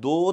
2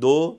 2,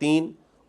3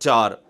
4,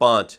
5,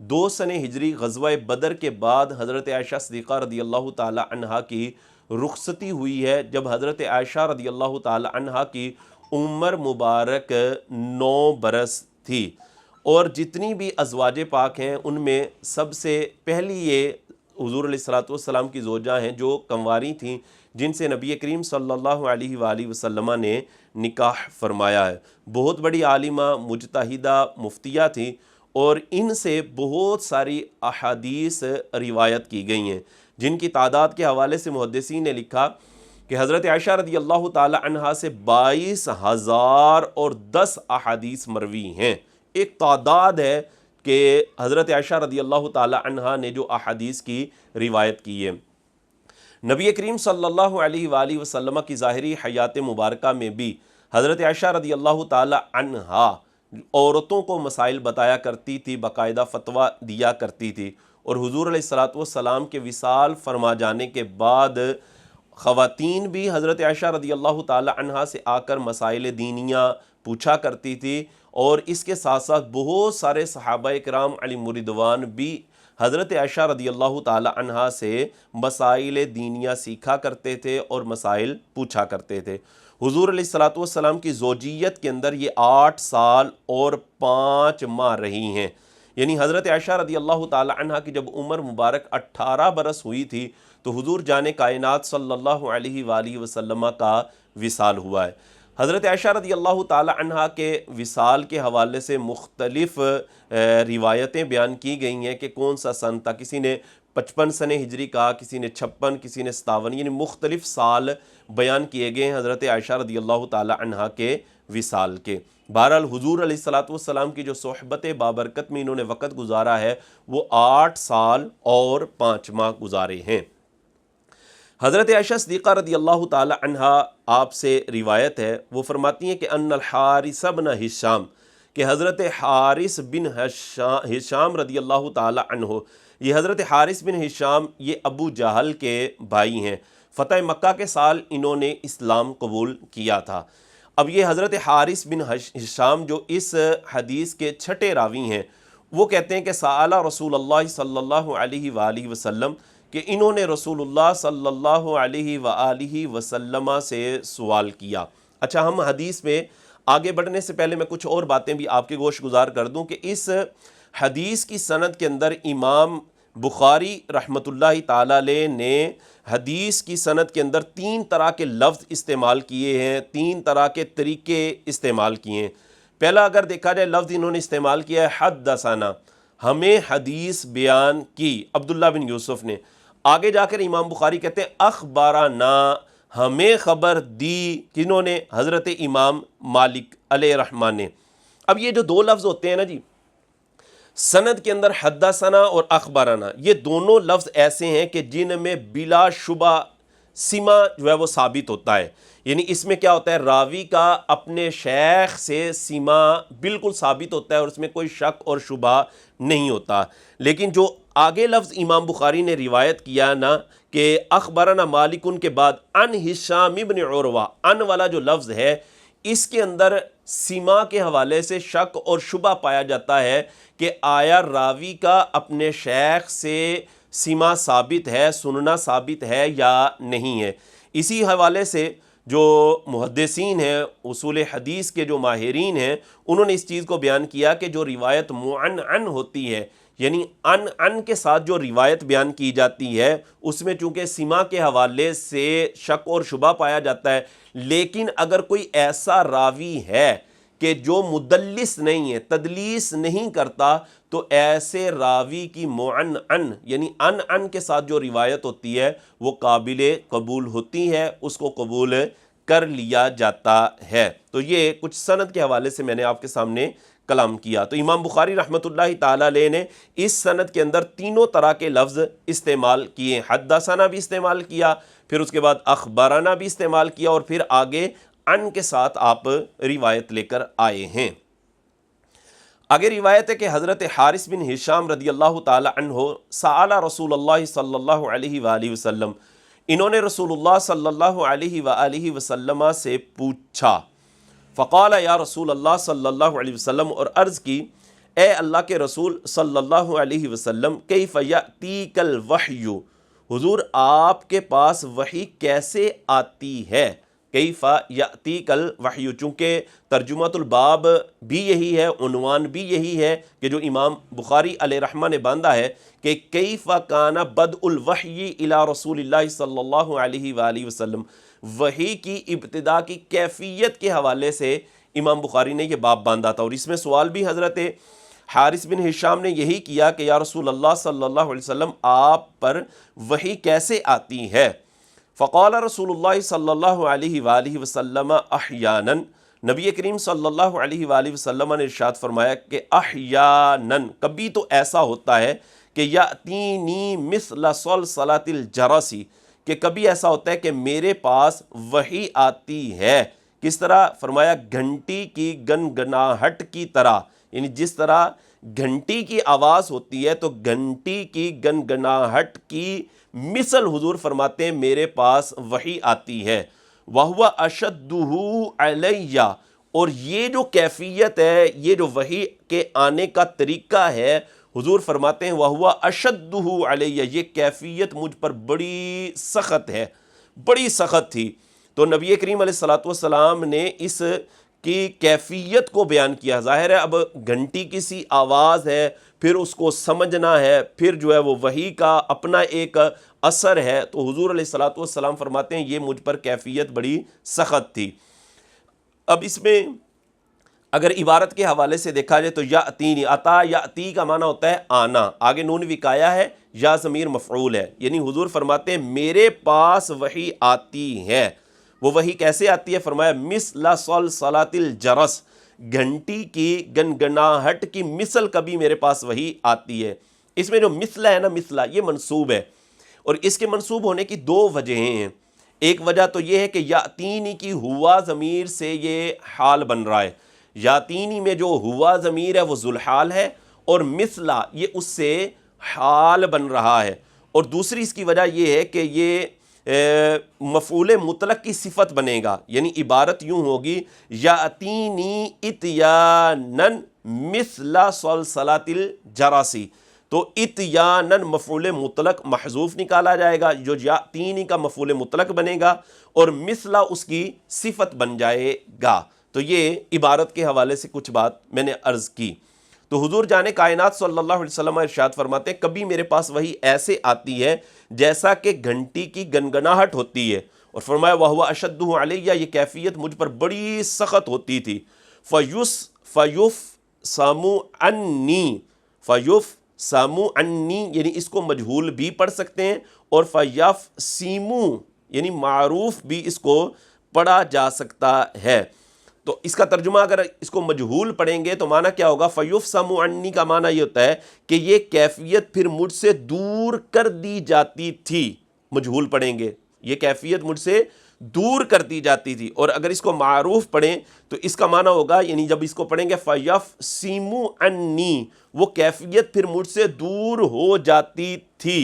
2 سنہ ہجری غزوہ بدر کے بعد حضرت عائشہ صدیقہ رضی اللہ تعالی عنہا کی رخصتی ہوئی ہے، جب حضرت عائشہ رضی اللہ تعالی عنہا کی عمر مبارک 9 برس تھی، اور جتنی بھی ازواج پاک ہیں ان میں سب سے پہلی یہ حضور علیہ الصلوۃ والسلام کی زوجہ ہیں جو کنواری تھیں، جن سے نبی کریم صلی اللہ علیہ وآلہ وسلم نے نکاح فرمایا ہے۔ بہت بڑی عالمہ، مجتہدہ، مفتیہ تھی، اور ان سے بہت ساری احادیث روایت کی گئی ہیں، جن کی تعداد کے حوالے سے محدثین نے لکھا کہ حضرت عائشہ رضی اللہ تعالی عنہا سے 22,010 احادیث مروی ہیں۔ ایک تعداد ہے کہ حضرت عائشہ رضی اللہ تعالی عنہا نے جو احادیث کی روایت کی ہے۔ نبی کریم صلی اللہ علیہ وآلہ وسلم کی ظاہری حیات مبارکہ میں بھی حضرت عائشہ رضی اللہ تعالی عنہا عورتوں کو مسائل بتایا کرتی تھی، باقاعدہ فتویٰ دیا کرتی تھی، اور حضور علیہ الصلوۃ والسلام کے وصال فرما جانے کے بعد خواتین بھی حضرت عائشہ رضی اللہ تعالی عنہا سے آ کر مسائل دینیہ پوچھا کرتی تھی، اور اس کے ساتھ ساتھ بہت سارے صحابہ کرام علیہم رضوان بھی حضرت عائشہ رضی اللہ تعالی عنہا سے مسائل دینیہ سیکھا کرتے تھے اور مسائل پوچھا کرتے تھے۔ حضور علیہ الصلوۃ والسلام کی زوجیت کے اندر یہ 8 سال اور 5 ماہ رہی ہیں، یعنی حضرت عائشہ رضی اللہ تعالی عنہا کی جب عمر مبارک 18 برس ہوئی تھی تو حضور جان کائنات صلی اللہ علیہ وآلہ وسلم کا وصال ہوا ہے۔ حضرت عائشہ رضی اللہ تعالی عنہا کے وصال کے حوالے سے مختلف روایتیں بیان کی گئی ہیں کہ کون سا سن تھا، کسی نے 55 سنہ ہجری کہا، کسی نے 56، کسی نے 57، یعنی مختلف سال بیان کیے گئے ہیں حضرت عائشہ رضی اللہ تعالی عنہا کے وصال کے۔ بہرحال حضور علیہ الصلوۃ والسلام کی جو صحبت بابرکت میں انہوں نے وقت گزارا ہے وہ 8 سال اور 5 ماہ گزارے ہیں۔ حضرت عائشہ صدیقہ رضی اللہ تعالی عنہا آپ سے روایت ہے، وہ فرماتی ہیں کہ ان الحارث بن ہشام، کہ حضرت حارث بن ہشام رضی اللہ تعالی عنہ، یہ حضرت حارث بن ہشام یہ ابو جہل کے بھائی ہیں، فتح مکہ کے سال انہوں نے اسلام قبول کیا تھا۔ اب یہ حضرت حارث بن ہشام جو اس حدیث کے چھٹے راوی ہیں، وہ کہتے ہیں کہ سأل رسول اللہ صلی اللہ علیہ وآلہ وسلم، کہ انہوں نے رسول اللہ صلی اللہ علیہ وآلہ وسلم سے سوال کیا۔ اچھا، ہم حدیث میں آگے بڑھنے سے پہلے میں کچھ اور باتیں بھی آپ کے گوش گزار کر دوں کہ اس حدیث کی سند کے اندر امام بخاری رحمۃ اللہ تعالی علیہ نے حدیث کی سند کے اندر 3 طرح کے لفظ استعمال کیے ہیں، 3 طرح کے طریقے استعمال کیے ہیں۔ پہلا اگر دیکھا جائے لفظ انہوں نے استعمال کیا ہے حدثنا، ہمیں حدیث بیان کی عبداللہ بن یوسف نے۔ آگے جا کر امام بخاری کہتے ہیں اخبارنا، ہمیں خبر دی، کنہوں نے؟ حضرت امام مالک علیہ رحمان نے۔ اب یہ جو 2 لفظ ہوتے ہیں نا جی سند کے اندر، حدثنا اور اخبارنا، یہ دونوں لفظ ایسے ہیں کہ جن میں بلا شبہ سما جو ہے وہ ثابت ہوتا ہے، یعنی اس میں کیا ہوتا ہے، راوی کا اپنے شیخ سے سما بالکل ثابت ہوتا ہے اور اس میں کوئی شک اور شبہ نہیں ہوتا۔ لیکن جو آگے لفظ امام بخاری نے روایت کیا نا کہ اخبرنا مالکن کے بعد ان ہشام ابن عروہ، ان والا جو لفظ ہے اس کے اندر سما کے حوالے سے شک اور شبہ پایا جاتا ہے کہ آیا راوی کا اپنے شیخ سے سما ثابت ہے، سننا ثابت ہے یا نہیں ہے۔ اسی حوالے سے جو محدثین ہیں، اصول حدیث کے جو ماہرین ہیں، انہوں نے اس چیز کو بیان کیا کہ جو روایت معنعن ہوتی ہے، یعنی ان کے ساتھ جو روایت بیان کی جاتی ہے اس میں چونکہ سما کے حوالے سے شک اور شبہ پایا جاتا ہے، لیکن اگر کوئی ایسا راوی ہے کہ جو مدلس نہیں ہے، تدلیس نہیں کرتا، تو ایسے راوی کی معنعن یعنی ان کے ساتھ جو روایت ہوتی ہے وہ قابل قبول ہوتی ہے، اس کو قبول کر لیا جاتا ہے۔ تو یہ کچھ سند کے حوالے سے میں نے آپ کے سامنے کلام کیا۔ تو امام بخاری رحمۃ اللہ تعالی علیہ نے اس سند کے اندر 3 طرح کے لفظ استعمال کیے، حدثنا بھی استعمال کیا، پھر اس کے بعد اخبارنا بھی استعمال کیا، اور پھر آگے ان کے ساتھ آپ روایت لے کر آئے ہیں۔ آگے روایت ہے کہ حضرت حارث بن ہشام رضی اللہ تعالی عنہ سأل رسول اللہ صلی اللہ علیہ وآلہ وسلم، انہوں نے رسول اللہ صلی اللہ علیہ وآلہ وسلم سے پوچھا، فقال یا رسول اللہ صلی اللہ علیہ وسلم، اور عرض کی اے اللہ کے رسول صلی اللہ علیہ وسلم کیف یأتیک الوحی، حضور آپ کے پاس وحی کیسے آتی ہے؟ کیف یأتیک الوحی، چونکہ ترجمۃ الباب بھی یہی ہے، عنوان بھی یہی ہے کہ جو امام بخاری علیہ رحمہ نے باندھا ہے کہ کیف کان بدء الوحی الی رسول اللہ صلی اللہ علیہ وآلہ وسلم، وحی کی ابتدا کی کیفیت کے حوالے سے امام بخاری نے یہ باب باندھا تھا، اور اس میں سوال بھی حضرت حارث بن ہشام نے یہی کیا کہ یا رسول اللہ صلی اللہ علیہ وسلم آپ پر وحی کیسے آتی ہے؟ فقال رسول اللہ صلی اللہ علیہ وآلہ وسلم احیانا، نبی کریم صلی اللہ علیہ وآلہ وسلم نے ارشاد فرمایا کہ احیانا، کبھی تو ایسا ہوتا ہے کہ یأتینی مثل صلصلۃ الجرس، کہ کبھی ایسا ہوتا ہے کہ میرے پاس وحی آتی ہے، کس طرح؟ فرمایا گھنٹی کی گنگناہٹ کی طرح، یعنی جس طرح گھنٹی کی آواز ہوتی ہے تو گھنٹی کی گنگناہٹ کی مثل حضور فرماتے ہیں میرے پاس وحی آتی ہے۔ وَهُوَ أَشَدُّهُ عَلَيَّ، اور یہ جو کیفیت ہے، یہ جو وحی کے آنے کا طریقہ ہے، حضور فرماتے ہیں وَهُوَ أَشَدُّهُ عَلَيَّ، یہ کیفیت مجھ پر بڑی سخت ہے، بڑی سخت تھی۔ تو نبی کریم علیہ الصلوۃ والسلام نے اس کی کیفیت کو بیان کیا۔ ظاہر ہے اب گھنٹی کی سی آواز ہے، پھر اس کو سمجھنا ہے، پھر جو ہے وہ وحی کا اپنا ایک اثر ہے، تو حضور علیہ الصلوۃ والسلام فرماتے ہیں یہ مجھ پر کیفیت بڑی سخت تھی۔ اب اس میں اگر عبارت کے حوالے سے دیکھا جائے تو یأتینی، عطا یأتی کا معنی ہوتا ہے آنا، آگے نون وقایا ہے، یا ضمیر مفعول ہے، یعنی حضور فرماتے ہیں میرے پاس وحی آتی ہے۔ وہ وحی کیسے آتی ہے؟ فرمایا مثل صلصلۃ الجرس، گھنٹی کی گنگناہٹ کی مثل کبھی میرے پاس وحی آتی ہے۔ اس میں جو مثل ہے نا، مثلا یہ منصوب ہے، اور اس کے منصوب ہونے کی دو وجہیں ہیں۔ ایک وجہ تو یہ ہے کہ یاتینی کی ہوا ضمیر سے یہ حال بن رہا ہے، یاتینی میں جو ہوا ضمیر ہے وہ ذوالحال ہے، اور مثلا یہ اس سے حال بن رہا ہے۔ اور دوسری اس کی وجہ یہ ہے کہ یہ مفعول مطلق کی صفت بنے گا، یعنی عبارت یوں ہوگی یاتینی اتیانا مثل صلصلۃ الجرس، تو اتیانا مفعول مطلق محذوف نکالا جائے گا، جو یاتینی کا مفعول مطلق بنے گا، اور مثلا اس کی صفت بن جائے گا۔ تو یہ عبارت کے حوالے سے کچھ بات میں نے عرض کی۔ تو حضور جانے کائنات صلی اللہ علیہ وسلم ارشاد فرماتے ہیں کبھی میرے پاس وحی ایسے آتی ہے جیسا کہ گھنٹی کی گنگناہٹ ہوتی ہے، اور فرمایا وَهُوَ أَشَدُّهُ عَلَيَّ، یہ کیفیت مجھ پر بڑی سخت ہوتی تھی۔ فَيُفْصَمُ عَنِّي، یعنی اس کو مجہول بھی پڑھ سکتے ہیں، اور فَيَفْصِمُ یعنی معروف بھی اس کو پڑھا جا سکتا ہے۔ تو اس کا ترجمہ اگر اس کو مجہول پڑھیں گے تو معنی کیا ہوگا؟ فَيُفْصَمُ عَنِّي کا معنی یہ ہوتا ہے کہ یہ کیفیت پھر مجھ سے دور کر دی جاتی تھی۔ مجہول پڑھیں گے یہ کیفیت مجھ سے دور کر دی جاتی تھی، اور اگر اس کو معروف پڑھیں تو اس کا معنی ہوگا، یعنی جب اس کو پڑھیں گے فَيَفْصِمُ عَنِّي، وہ کیفیت پھر مجھ سے دور ہو جاتی تھی،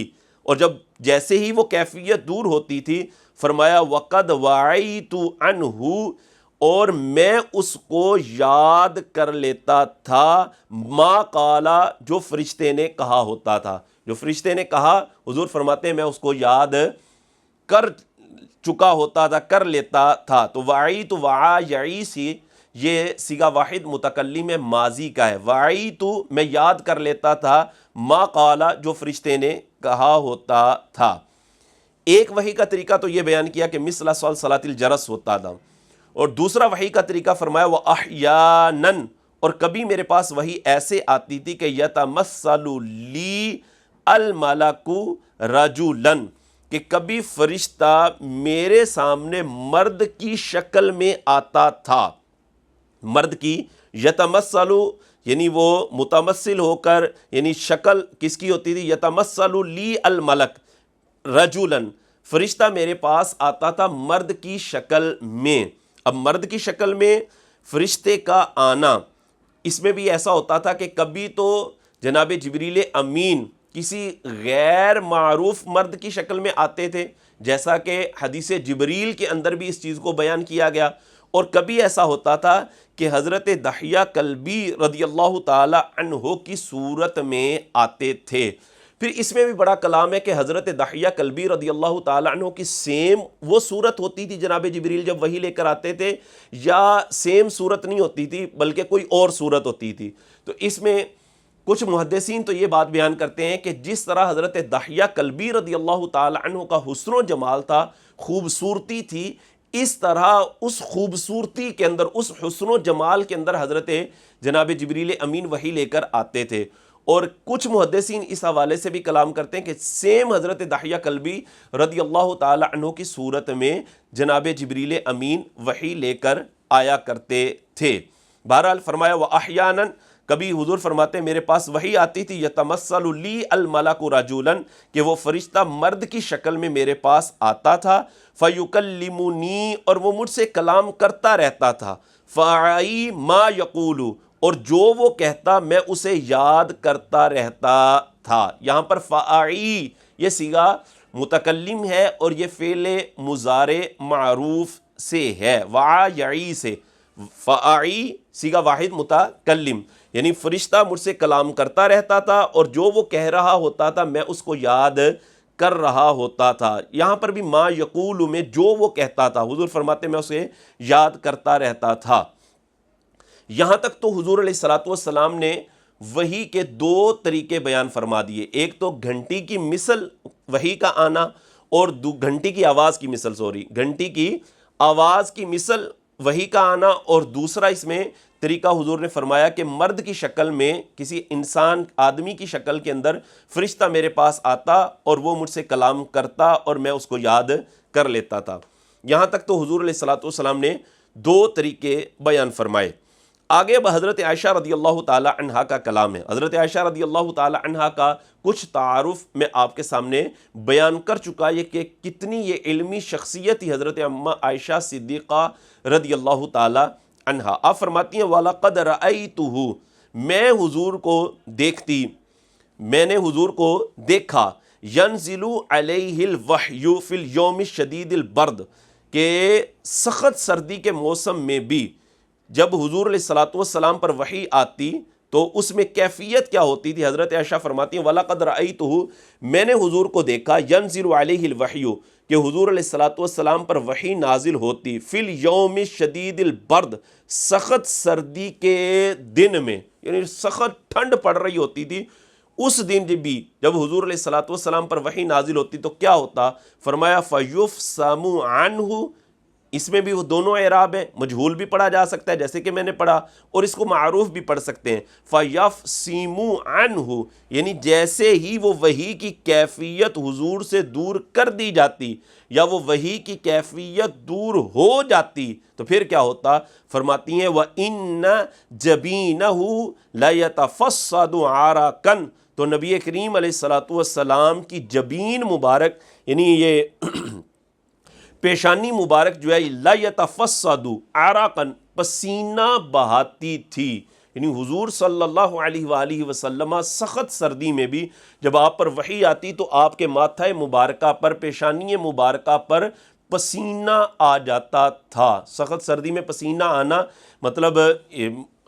اور جب جیسے ہی وہ کیفیت دور ہوتی تھی فرمایا وَقَدْ وَعَيْتُ عَنْهُ، اور میں اس کو یاد کر لیتا تھا، ما قالا، جو فرشتے نے کہا ہوتا تھا، جو فرشتے نے کہا حضور فرماتے ہیں میں اس کو یاد کر چکا ہوتا تھا، کر لیتا تھا۔ تو وعیت وعا یعی سی، یہ صیغہ واحد متکلم ماضی کا ہے، وعیت میں یاد کر لیتا تھا، ما قالا جو فرشتے نے کہا ہوتا تھا۔ ایک وحی کا طریقہ تو یہ بیان کیا کہ مثل صلصلۃ الجرس ہوتا تھا، اور دوسرا وحی کا طریقہ فرمایا وہ احیاناً، اور کبھی میرے پاس وحی ایسے آتی تھی کہ یتمثل لی الملک رجلا، کہ کبھی فرشتہ میرے سامنے مرد کی شکل میں آتا تھا۔ مرد کی یتمثل یعنی وہ متمثل ہو کر، یعنی شکل کس کی ہوتی تھی؟ یتمثل لی الملک رجلا، فرشتہ میرے پاس آتا تھا مرد کی شکل میں۔ اب مرد کی شکل میں فرشتے کا آنا، اس میں بھی ایسا ہوتا تھا کہ کبھی تو جناب جبریل امین کسی غیر معروف مرد کی شکل میں آتے تھے، جیسا کہ حدیث جبریل کے اندر بھی اس چیز کو بیان کیا گیا، اور کبھی ایسا ہوتا تھا کہ حضرت دحیہ کلبی رضی اللہ تعالی عنہ کی صورت میں آتے تھے۔ پھر اس میں بھی بڑا کلام ہے کہ حضرت دحیہ کلبی رضی اللہ تعالی عنہ کی سیم وہ صورت ہوتی تھی جناب جبریل جب وحی لے کر آتے تھے، یا سیم صورت نہیں ہوتی تھی بلکہ کوئی اور صورت ہوتی تھی؟ تو اس میں کچھ محدثین تو یہ بات بیان کرتے ہیں کہ جس طرح حضرت دحیہ کلبی رضی اللہ تعالی عنہ کا حسن و جمال تھا، خوبصورتی تھی، اس طرح اس خوبصورتی کے اندر، اس حسن و جمال کے اندر حضرت جناب جبریل امین وحی لے کر آتے تھے۔ اور کچھ محدثین اس حوالے سے بھی کلام کرتے ہیں کہ سیم حضرت دحیہ کلبی رضی اللہ تعالی عنہ کی صورت میں جناب جبریل امین وحی لے کر آیا کرتے تھے۔ بہرحال فرمایا وَأَحْيَانًا، کبھی حضور فرماتے ہیں میرے پاس وحی آتی تھی، یتمثل لی الملک رجولا، کہ وہ فرشتہ مرد کی شکل میں میرے پاس آتا تھا، فیکلمنی، اور وہ مجھ سے کلام کرتا رہتا تھا، فاعی ما یقول، اور جو وہ کہتا میں اسے یاد کرتا رہتا تھا۔ یہاں پر فاعی یہ صیغہ متکلم ہے اور یہ فعل مضارع معروف سے ہے، وعا یعی سے، فاعی صیغہ واحد متکلم، یعنی فرشتہ مجھ سے کلام کرتا رہتا تھا اور جو وہ کہہ رہا ہوتا تھا میں اس کو یاد کر رہا ہوتا تھا۔ یہاں پر بھی ما یقول میں جو وہ کہتا تھا، حضور فرماتے میں اسے یاد کرتا رہتا تھا۔ یہاں تک تو حضور علیہ الصلوۃ والسلام نے وحی کے دو طریقے بیان فرما دیے، ایک تو گھنٹی کی مثل وحی کا آنا، اور گھنٹی کی آواز کی مثل، گھنٹی کی آواز کی مثل وحی کا آنا، اور دوسرا اس میں طریقہ حضور نے فرمایا کہ مرد کی شکل میں، کسی انسان آدمی کی شکل کے اندر فرشتہ میرے پاس آتا اور وہ مجھ سے کلام کرتا اور میں اس کو یاد کر لیتا تھا۔ یہاں تک تو حضور علیہ الصلوۃ والسلام نے دو طریقے بیان فرمائے۔ آگے اب حضرت عائشہ رضی اللہ تعالی عنہا کا کلام ہے۔ حضرت عائشہ رضی اللہ تعالی عنہا کا کچھ تعارف میں آپ کے سامنے بیان کر چکا، یہ کہ کتنی یہ علمی شخصیت تھی حضرت اماں عائشہ صدیقہ رضی اللہ تعالی عنہا۔ آپ فرماتی ہیں وَلَقَدْ رَأَيْتُهُ، میں حضور کو دیکھتی، میں نے حضور کو دیکھا، يَنزِلُ عَلَيْهِ الْوَحْيُ فِي الْيَوْمِ الشَّدِيدِ الْبَرْدِ، کہ سخت سردی کے موسم میں بھی جب حضور علیہ الصلوۃ والسلام پر وحی آتی تو اس میں کیفیت کیا ہوتی تھی؟ حضرت عائشہ فرماتی ہیں وَلَقَدْ رَأَيْتُهُ، میں نے حضور کو دیکھا، يَنزِلُ عَلَيْهِ الْوَحْيُ، کہ حضور علیہ الصلوۃ والسلام پر وحی نازل ہوتی، فی الیوم شدید البرد، سخت سردی کے دن میں، یعنی سخت ٹھنڈ پڑ رہی ہوتی تھی اس دن بھی جب حضور علیہ الصلوۃ والسلام پر وحی نازل ہوتی تو کیا ہوتا؟ فرمایا فَيُفْصَمُ عَنْهُ، اس میں بھی وہ دونوں اعراب ہیں، مجہول بھی پڑھا جا سکتا ہے جیسے کہ میں نے پڑھا، اور اس کو معروف بھی پڑھ سکتے ہیں، فَيَفْصِمُ عَنْهُ، یعنی جیسے ہی وہ وحی کی کیفیت حضور سے دور کر دی جاتی یا وہ وحی کی کیفیت دور ہو جاتی تو پھر کیا ہوتا؟ فرماتی ہیں وَإِنَّ جَبِينَهُ لَيَتَفَصَّدُ عَرَقًا، تو نبی کریم علیہ الصلوۃ والسلام کی جبین مبارک، یعنی یہ پیشانی مبارک جو ہے لا یتفصد عرقا، پسینہ بہاتی تھی، یعنی حضور صلی اللہ علیہ وآلہ وسلم سخت سردی میں بھی جب آپ پر وحی آتی تو آپ کے ماتھے مبارکہ پر، پیشانی مبارکہ پر پسینہ آ جاتا تھا۔ سخت سردی میں پسینہ آنا مطلب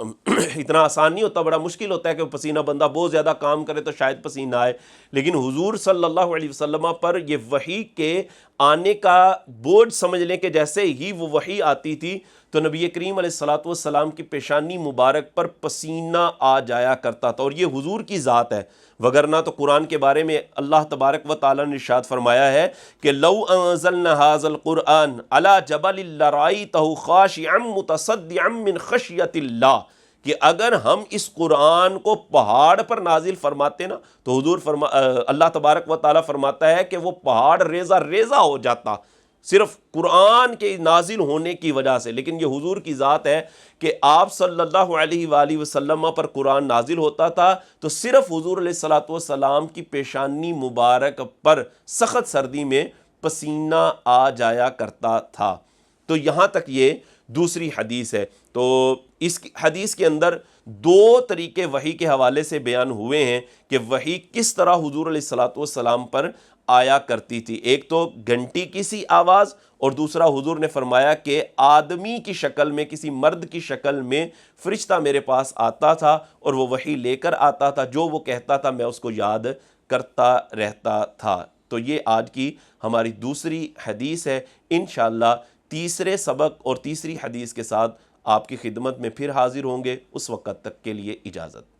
اتنا آسان نہیں ہوتا، بڑا مشکل ہوتا ہے کہ پسینہ بندہ بہت زیادہ کام کرے تو شاید پسینہ آئے، لیکن حضور صلی اللہ علیہ وسلم پر یہ وحی کے آنے کا بوجھ سمجھ لیں کہ جیسے ہی وہ وحی آتی تھی تو نبی کریم علیہ الصلوۃ والسلام کی پیشانی مبارک پر پسینہ آ جایا کرتا تھا، اور یہ حضور کی ذات ہے، وگرنہ تو قرآن کے بارے میں اللہ تبارک و تعالیٰ نے ارشاد فرمایا ہے کہ لو انزلنا هذا القرآن على جبل لرأيته خاشعا متصدعا من خشیۃ اللہ، کہ اگر ہم اس قرآن کو پہاڑ پر نازل فرماتے نا تو حضور اللہ تبارک و تعالیٰ فرماتا ہے کہ وہ پہاڑ ریزہ ریزہ ہو جاتا، صرف قرآن کے نازل ہونے کی وجہ سے۔ لیکن یہ حضور کی ذات ہے کہ آپ صلی اللہ علیہ وآلہ وسلم پر قرآن نازل ہوتا تھا تو صرف حضور علیہ الصلوۃ والسلام کی پیشانی مبارک پر سخت سردی میں پسینہ آ جایا کرتا تھا۔ تو یہاں تک یہ دوسری حدیث ہے۔ تو اس حدیث کے اندر دو طریقے وحی کے حوالے سے بیان ہوئے ہیں کہ وحی کس طرح حضور علیہ الصلوۃ والسلام پر آیا کرتی تھی. ایک تو گھنٹی کی سی آواز، اور دوسرا حضور نے فرمایا کہ آدمی کی شکل میں، کسی مرد کی شکل میں فرشتہ میرے پاس آتا تھا اور وہ وحی لے کر آتا تھا، جو وہ کہتا تھا میں اس کو یاد کرتا رہتا تھا. تو یہ آج کی ہماری دوسری حدیث ہے. انشاءاللہ تیسرے سبق اور تیسری حدیث کے ساتھ آپ کی خدمت میں پھر حاضر ہوں گے. اس وقت تک کے لیے اجازت.